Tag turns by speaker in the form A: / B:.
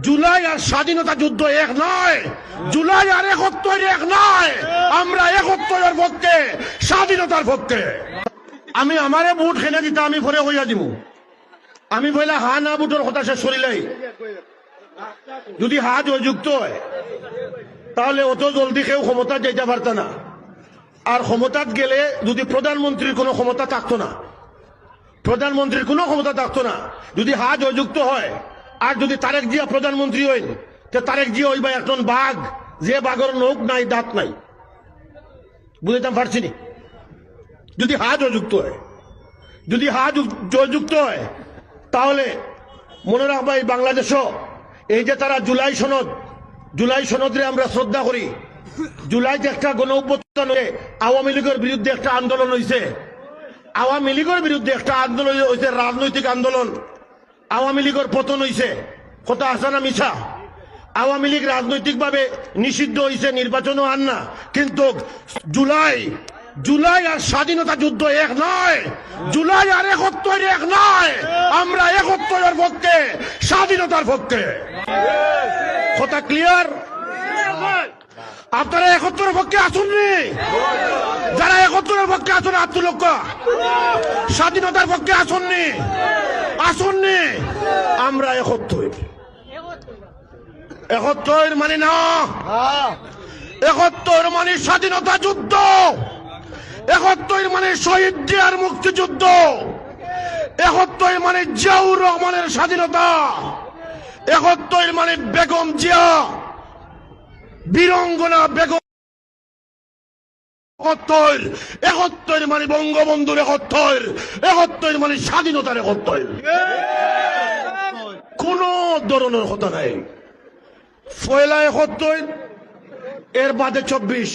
A: জুলাই আর স্বাধীনতা যুদ্ধ এক নয়, জুলাই আর ৭১ এক নয়। আমরা ৭১-এর পক্ষে, স্বাধীনতার পক্ষে। আমি আমারে বুট খেলে দিতে আমি পরে হইয়া দিব। আমি বললে হা না বুটের কথা শেষ করিলাই। যদি হা জয়যুক্ত হয় তাহলে অত জলদি কেউ ক্ষমতা যেতে পারত না। আর ক্ষমতাত গেলে যদি প্রধানমন্ত্রীর কোনো ক্ষমতা থাকতো না, প্রধানমন্ত্রীর কোনো ক্ষমতা থাকতো না। যদি হা জয়যুক্ত হয় আর যদি তারেক জিয়া প্রধানমন্ত্রী হইল, তো তারেক জিয়া হইবা একজন বাঘ, যে বাঘের নখ নাই, দাঁত নাই। বুঝতে পারছি নি? যদি হা জয়যুক্ত হয়, যদি হা জয়যুক্ত হয় তাহলে মনে রাখবা এই বাংলাদেশও এই যে তারা জুলাই সনদরে আমরা শ্রদ্ধা করি। জুলাইতে একটা গণ অভ্যুত্থান হয়ে আওয়ামী লীগের বিরুদ্ধে একটা আন্দোলন হয়েছে। আওয়ামী লীগের বিরুদ্ধে একটা আন্দোলন হয়েছে, রাজনৈতিক আন্দোলন। আওয়ামী লীগের পতন হয়েছে, কথা আছে না মিছা? আওয়ামী লীগ রাজনৈতিকভাবে নিষিদ্ধ হয়েছে, নির্বাচনও আন না। কিন্তু জুলাই আর স্বাধীনতা যুদ্ধ এক নয়, জুলাই আর ৭১ এক নয়। আমরা ৭১-এর পক্ষে, স্বাধীনতার পক্ষে। কথা ক্লিয়ার? আপনারা ৭১-এর পক্ষে আসুননি? যারা ৭১-এর পক্ষে আসুন হাত তুলুক। স্বাধীনতার পক্ষে আসুননি? আসুননি? আমরা ৭১ মানে না, ৭১ মানে স্বাধীনতা যুদ্ধ, ৭১ মানে শহীদ জিয়ার মুক্তিযুদ্ধ, ৭১ মানে জিয়াউর রহমানের স্বাধীনতা, ৭১ মানে বেগম জিয়া, বীরঙ্গনা বেগম। ৭১ মানে বঙ্গবন্ধুর ৭১ মানে স্বাধীনতার ৭১। কোন ধরনের কথা নাই। পয়লা ৭১, এর বাদে ২৪।